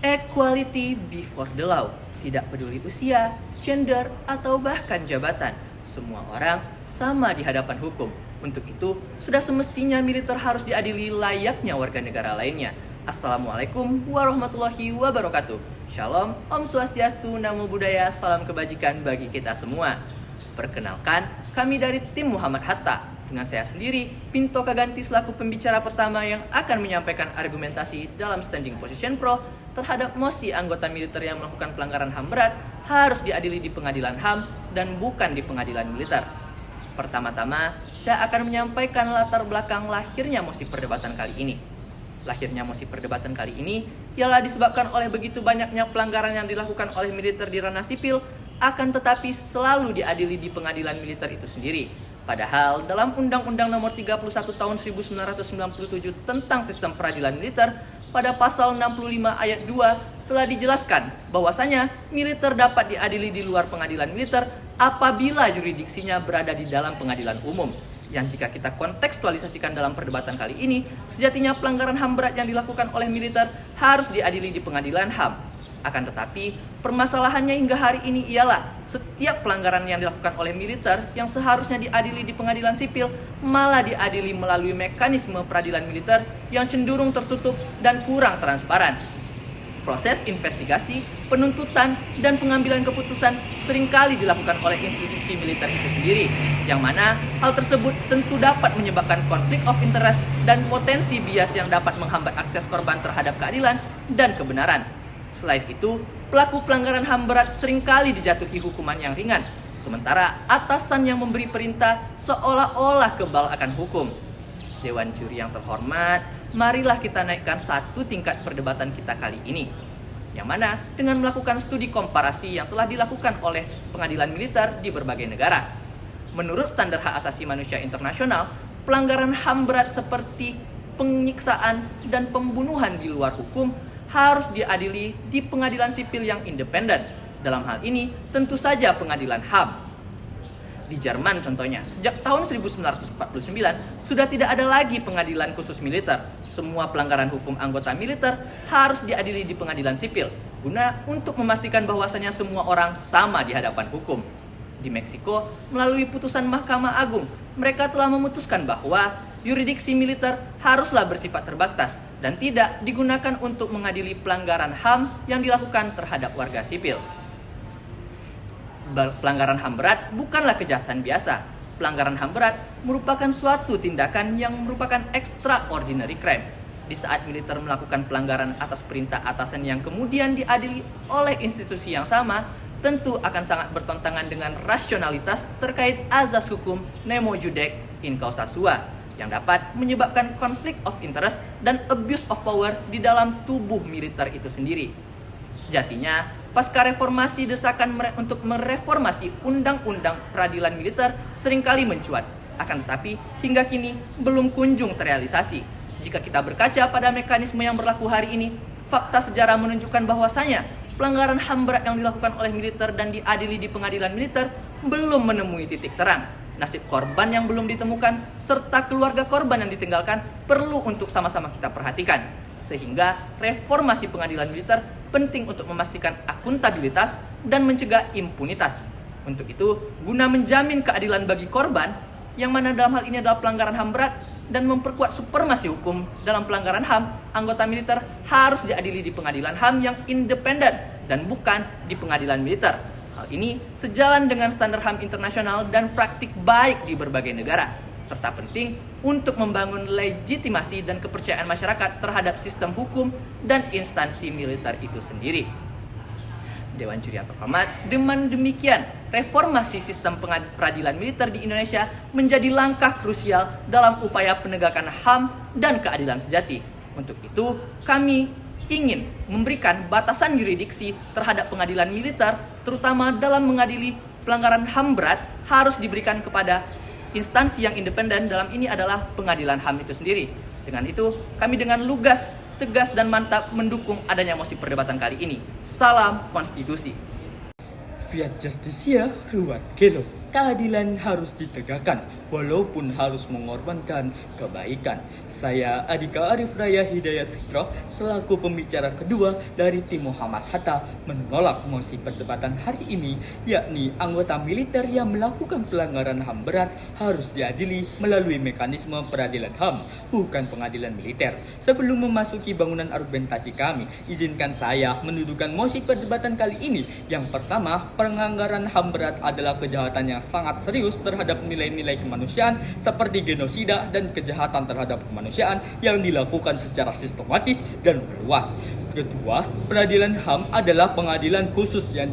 Equality before the law. Tidak peduli usia, gender, atau bahkan jabatan. Semua orang sama di hadapan hukum. Untuk itu, sudah semestinya militer harus diadili layaknya warga negara lainnya. Assalamualaikum warahmatullahi wabarakatuh. Shalom, Om Swastiastu, Namo Buddhaya, salam kebajikan bagi kita semua. Perkenalkan, kami dari tim Muhammad Hatta. Dengan saya sendiri, Pinto Kaganti selaku pembicara pertama yang akan menyampaikan argumentasi dalam standing position pro terhadap mosi anggota militer yang melakukan pelanggaran HAM berat harus diadili di pengadilan HAM dan bukan di pengadilan militer. Pertama-tama, saya akan menyampaikan latar belakang lahirnya mosi perdebatan kali ini. Lahirnya mosi perdebatan kali ini ialah disebabkan oleh begitu banyaknya pelanggaran yang dilakukan oleh militer di ranah sipil, akan tetapi selalu diadili di pengadilan militer itu sendiri. Padahal dalam Undang-Undang Nomor 31 Tahun 1997 tentang Sistem Peradilan Militer, pada pasal 65 ayat 2 telah dijelaskan bahwasanya militer dapat diadili di luar pengadilan militer apabila yuridiksinya berada di dalam pengadilan umum. Yang jika kita kontekstualisasikan dalam perdebatan kali ini, sejatinya pelanggaran HAM berat yang dilakukan oleh militer harus diadili di pengadilan HAM. Akan tetapi, permasalahannya hingga hari ini ialah setiap pelanggaran yang dilakukan oleh militer yang seharusnya diadili di pengadilan sipil malah diadili melalui mekanisme peradilan militer yang cenderung tertutup dan kurang transparan. Proses investigasi, penuntutan, dan pengambilan keputusan seringkali dilakukan oleh institusi militer itu sendiri, yang mana hal tersebut tentu dapat menyebabkan konflik of interest dan potensi bias yang dapat menghambat akses korban terhadap keadilan dan kebenaran. Selain itu, pelaku pelanggaran HAM berat seringkali dijatuhi hukuman yang ringan, sementara atasan yang memberi perintah seolah-olah kebal akan hukum. Dewan juri yang terhormat, marilah kita naikkan satu tingkat perdebatan kita kali ini, yang mana dengan melakukan studi komparasi yang telah dilakukan oleh pengadilan militer di berbagai negara. Menurut standar hak asasi manusia internasional, pelanggaran HAM berat seperti penyiksaan dan pembunuhan di luar hukum harus diadili di pengadilan sipil yang independen. Dalam hal ini, tentu saja pengadilan HAM. Di Jerman contohnya, sejak tahun 1949 sudah tidak ada lagi pengadilan khusus militer. Semua pelanggaran hukum anggota militer harus diadili di pengadilan sipil, guna untuk memastikan bahwasannya semua orang sama di hadapan hukum. Di Meksiko, melalui putusan Mahkamah Agung, mereka telah memutuskan bahwa yuridiksi militer haruslah bersifat terbatas dan tidak digunakan untuk mengadili pelanggaran HAM yang dilakukan terhadap warga sipil. Pelanggaran HAM berat bukanlah kejahatan biasa. Pelanggaran HAM berat merupakan suatu tindakan yang merupakan extraordinary crime. Di saat militer melakukan pelanggaran atas perintah atasan yang kemudian diadili oleh institusi yang sama, tentu akan sangat bertentangan dengan rasionalitas terkait azas hukum nemo judex in causa sua, yang dapat menyebabkan konflik of interest dan abuse of power di dalam tubuh militer itu sendiri. Sejatinya, pasca reformasi desakan untuk mereformasi undang-undang peradilan militer seringkali mencuat. Akan tetapi, hingga kini belum kunjung terrealisasi. Jika kita berkaca pada mekanisme yang berlaku hari ini, fakta sejarah menunjukkan bahwasanya pelanggaran HAM berat yang dilakukan oleh militer dan diadili di pengadilan militer belum menemui titik terang. Nasib korban yang belum ditemukan serta keluarga korban yang ditinggalkan perlu untuk sama-sama kita perhatikan. Sehingga reformasi pengadilan militer penting untuk memastikan akuntabilitas dan mencegah impunitas. Untuk itu, guna menjamin keadilan bagi korban, yang mana dalam hal ini adalah pelanggaran HAM berat, dan memperkuat supremasi hukum dalam pelanggaran HAM, anggota militer harus diadili di pengadilan HAM yang independen dan bukan di pengadilan militer. Hal ini sejalan dengan standar HAM internasional dan praktik baik di berbagai negara, serta penting untuk membangun legitimasi dan kepercayaan masyarakat terhadap sistem hukum dan instansi militer itu sendiri. Dewan juri yang terhormat, dengan demikian, reformasi sistem peradilan militer di Indonesia menjadi langkah krusial dalam upaya penegakan HAM dan keadilan sejati. Untuk itu, kami ingin memberikan batasan yuridiksi terhadap pengadilan militer, terutama dalam mengadili pelanggaran HAM berat, harus diberikan kepada instansi yang independen. Dalam ini adalah pengadilan HAM itu sendiri. Dengan itu, kami dengan lugas, tegas, dan mantap mendukung adanya mosi perdebatan kali ini. Salam konstitusi. Fiat Justitia Ruat Gelo. keadilan harus ditegakkan walaupun harus mengorbankan kebaikan. Saya Adika Arif Raya Hidayat Fitroh selaku pembicara kedua dari tim Muhammad Hatta menolak mosi perdebatan hari ini, yakni anggota militer yang melakukan pelanggaran HAM berat harus diadili melalui mekanisme peradilan HAM, bukan pengadilan militer. Sebelum memasuki bangunan argumentasi kami, izinkan saya mendudukan mosi perdebatan kali ini. Yang pertama, pelanggaran HAM berat adalah kejahatan yang sangat serius terhadap nilai-nilai kemanusiaan seperti genosida dan kejahatan terhadap kemanusiaan yang dilakukan secara sistematis dan meluas. Kedua, peradilan HAM adalah pengadilan khusus yang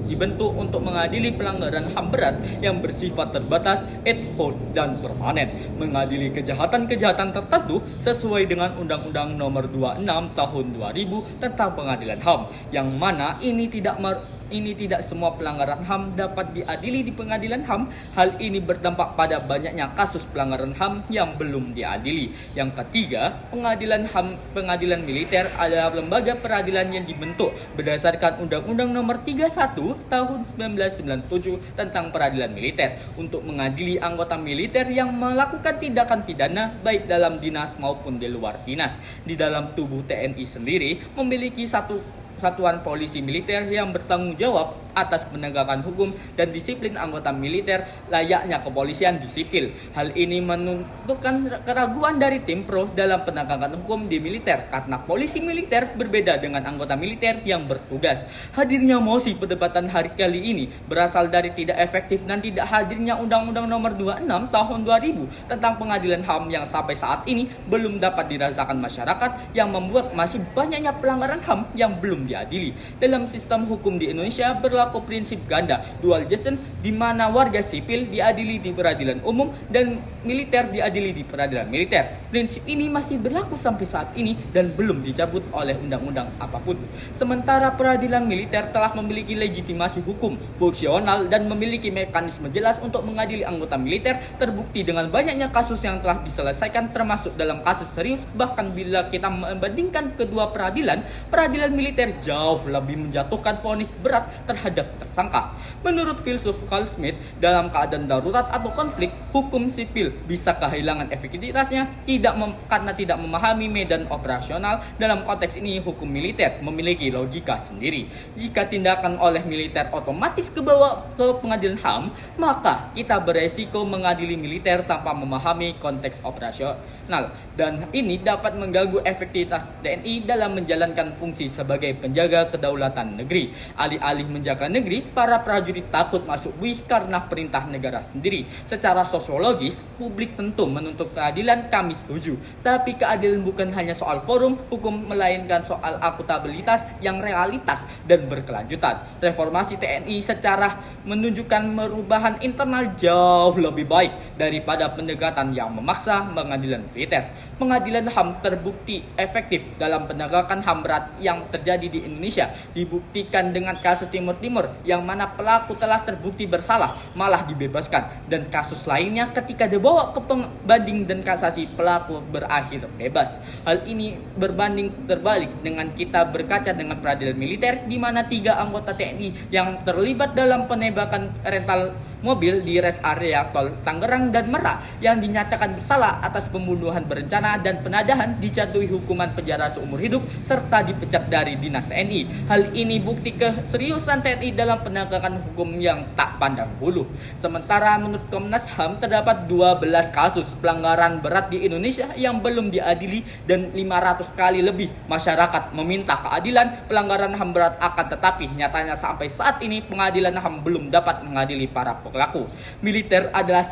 dibentuk untuk mengadili pelanggaran HAM berat yang bersifat terbatas, ad hoc, dan permanen, mengadili kejahatan-kejahatan tertentu sesuai dengan Undang-Undang Nomor 26 Tahun 2000 tentang Pengadilan HAM, yang mana ini tidak semua pelanggaran HAM dapat diadili di pengadilan HAM. Hal ini berdampak pada banyaknya kasus pelanggaran HAM yang belum diadili. Yang ketiga, pengadilan militer adalah lembaga peradilan yang dibentuk berdasarkan Undang-Undang Nomor 31 Tahun 1997 tentang peradilan militer untuk mengadili anggota militer yang melakukan tindakan pidana baik dalam dinas maupun di luar dinas. Di dalam tubuh TNI sendiri memiliki satuan polisi militer yang bertanggung jawab atas penegakan hukum dan disiplin anggota militer layaknya kepolisian di sipil. Hal ini menentukan keraguan dari tim pro dalam penegakan hukum di militer karena polisi militer berbeda dengan anggota militer yang bertugas. Hadirnya mosi perdebatan hari kali ini berasal dari tidak efektif dan tidak hadirnya Undang-Undang Nomor 26 Tahun 2000 tentang Pengadilan HAM yang sampai saat ini belum dapat dirasakan masyarakat, yang membuat masih banyaknya pelanggaran HAM yang belum diadili. Dalam sistem hukum di Indonesia berlaku prinsip ganda dual justice, di mana warga sipil diadili di peradilan umum dan militer diadili di peradilan militer. Prinsip ini masih berlaku sampai saat ini dan belum dicabut oleh undang-undang apapun. Sementara peradilan militer telah memiliki legitimasi hukum fungsional dan memiliki mekanisme jelas untuk mengadili anggota militer, terbukti dengan banyaknya kasus yang telah diselesaikan termasuk dalam kasus serius. Bahkan bila kita membandingkan kedua peradilan militer jauh lebih menjatuhkan vonis berat terhadap tersangka. Menurut filsuf Carl Smith, dalam keadaan darurat atau konflik, hukum sipil bisa kehilangan efektivitasnya karena tidak memahami medan operasional. Dalam konteks ini, hukum militer memiliki logika sendiri. Jika tindakan oleh militer otomatis kebawa ke pengadilan HAM, maka kita beresiko mengadili militer tanpa memahami konteks operasional, dan ini dapat mengganggu efektivitas TNI dalam menjalankan fungsi sebagai penjaga kedaulatan negeri. Alih-alih menjaga negeri, para prajurit takut masuk buih karena perintah negara sendiri. Secara sosiologis, publik tentu menuntut keadilan, kami setuju. Tapi keadilan bukan hanya soal forum hukum, melainkan soal akuntabilitas yang realitas dan berkelanjutan. Reformasi TNI secara menunjukkan perubahan internal jauh lebih baik daripada pendekatan yang memaksa pengadilan militer. Pengadilan HAM terbukti efektif dalam penegakan HAM berat yang terjadi di Indonesia. Dibuktikan dengan kasus Timur Timur yang mana pelaku telah terbukti bersalah malah dibebaskan, dan kasus lainnya ketika dibawa ke banding dan kasasi pelaku berakhir bebas. Hal ini berbanding terbalik dengan kita berkaca dengan peradilan militer di mana 3 anggota TNI yang terlibat dalam penembakan rental mobil di rest area tol Tangerang dan Merak yang dinyatakan bersalah atas pembunuhan berencana dan penadahan dijatuhi hukuman penjara seumur hidup serta dipecat dari dinas TNI. Hal ini bukti keseriusan TNI dalam penegakan hukum yang tak pandang bulu. Sementara menurut Komnas HAM terdapat 12 kasus pelanggaran berat di Indonesia yang belum diadili dan 500 kali lebih masyarakat meminta keadilan pelanggaran HAM berat, akan tetapi nyatanya sampai saat ini pengadilan HAM belum dapat mengadili para pelaku. Militer adalah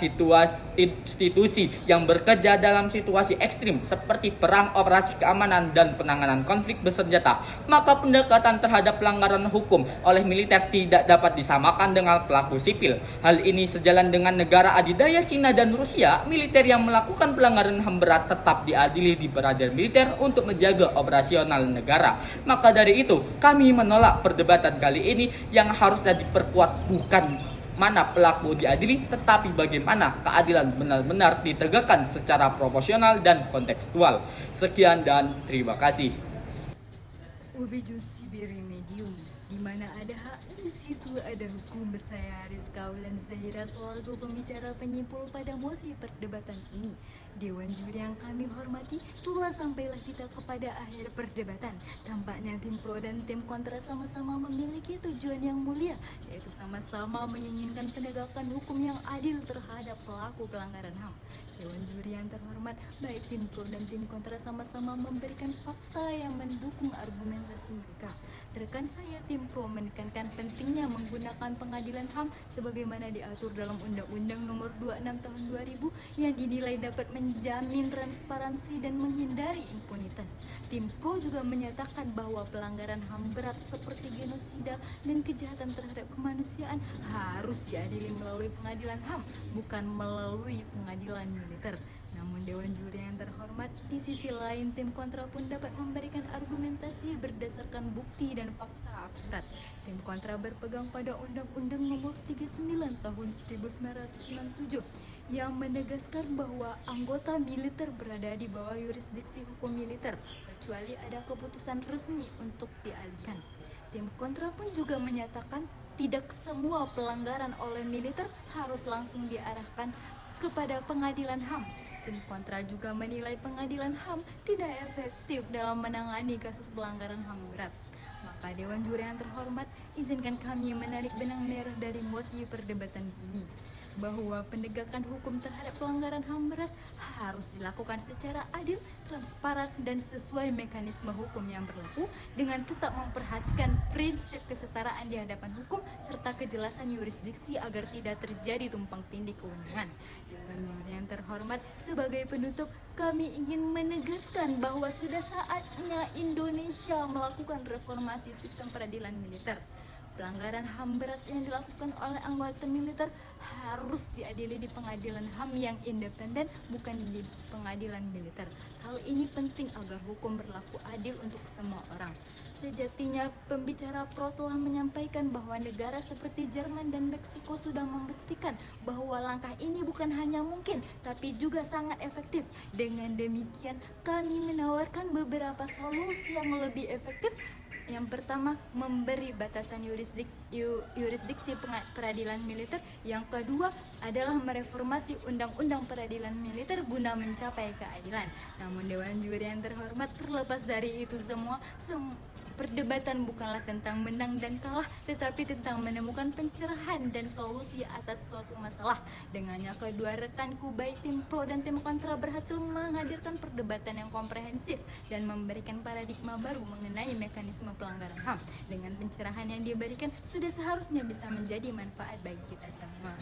institusi yang bekerja dalam situasi ekstrim seperti perang, operasi keamanan, dan penanganan konflik bersenjata. Maka pendekatan terhadap pelanggaran hukum oleh militer tidak dapat disamakan dengan pelaku sipil. Hal ini sejalan dengan negara adidaya Cina dan Rusia. Militer yang melakukan pelanggaran HAM berat tetap diadili di peradilan militer untuk menjaga operasional negara. Maka dari itu, kami menolak perdebatan kali ini yang harusnya diperkuat bukan mana pelaku diadili, tetapi bagaimana keadilan benar-benar ditegakkan secara proporsional dan kontekstual. Sekian dan terima kasih. Ubi Juicy Berry Medium. Di mana ada hak, di situ ada hukum. Saya Aris Kaulan Zahira selaku pembicara penyimpul pada mosi perdebatan ini. Dewan juri yang kami hormati, telah sampailah kita kepada akhir perdebatan. Tampaknya tim pro dan tim kontra sama-sama memiliki tujuan yang mulia, yaitu sama-sama menginginkan penegakan hukum yang adil terhadap pelaku pelanggaran HAM. Dewan juri yang terhormat, baik tim pro dan tim kontra sama-sama memberikan fakta yang mendukung argumentasi mereka. Rekan saya tim pro menekankan pentingnya menggunakan pengadilan HAM sebagaimana diatur dalam Undang-Undang Nomor 26 Tahun 2000 yang dinilai dapat menjamin transparansi dan menghindari impunitas. Tim pro juga menyatakan bahwa pelanggaran HAM berat seperti genosida dan kejahatan terhadap kemanusiaan harus diadili melalui pengadilan HAM, bukan melalui pengadilan militer. Namun Dewan Juri yang terhormat, di sisi lain tim kontra pun dapat memberikan argumentasi berdasarkan bukti dan fakta akurat. Tim kontra berpegang pada Undang-Undang Nomor 39 Tahun 1997 yang menegaskan bahwa anggota militer berada di bawah yurisdiksi hukum militer kecuali ada keputusan resmi untuk dialihkan. Tim kontra pun juga menyatakan tidak semua pelanggaran oleh militer harus langsung diarahkan kepada pengadilan HAM. Tim kontra juga menilai pengadilan HAM tidak efektif dalam menangani kasus pelanggaran HAM berat. Maka Dewan Juri yang terhormat, izinkan kami menarik benang merah dari mosi perdebatan ini, bahwa penegakan hukum terhadap pelanggaran HAM berat harus dilakukan secara adil, transparan, dan sesuai mekanisme hukum yang berlaku dengan tetap memperhatikan prinsip kesetaraan di hadapan hukum serta kejelasan yurisdiksi agar tidak terjadi tumpang tindih kewenangan. Dewan Juri yang terhormat, sebagai penutup, kami ingin menegaskan bahwa sudah saatnya Indonesia melakukan reformasi sistem peradilan militer. Pelanggaran HAM berat yang dilakukan oleh anggota militer harus diadili di pengadilan HAM yang independen, bukan di pengadilan militer. Hal ini penting agar hukum berlaku adil untuk semua orang. Sejatinya, pembicara pro telah menyampaikan bahwa negara seperti Jerman dan Meksiko sudah membuktikan bahwa langkah ini bukan hanya mungkin, tapi juga sangat efektif. Dengan demikian, kami menawarkan beberapa solusi yang lebih efektif. Yang pertama, memberi batasan yurisdiksi peradilan militer. Yang kedua adalah mereformasi undang-undang peradilan militer guna mencapai keadilan. Namun Dewan Juri yang terhormat, terlepas dari itu semua, perdebatan bukanlah tentang menang dan kalah, tetapi tentang menemukan pencerahan dan solusi atas suatu masalah. Dengannya kedua rekanku baik tim pro dan tim kontra berhasil menghadirkan perdebatan yang komprehensif dan memberikan paradigma baru mengenai mekanisme pelanggaran HAM. Dengan pencerahan yang diberikan, sudah seharusnya bisa menjadi manfaat bagi kita semua.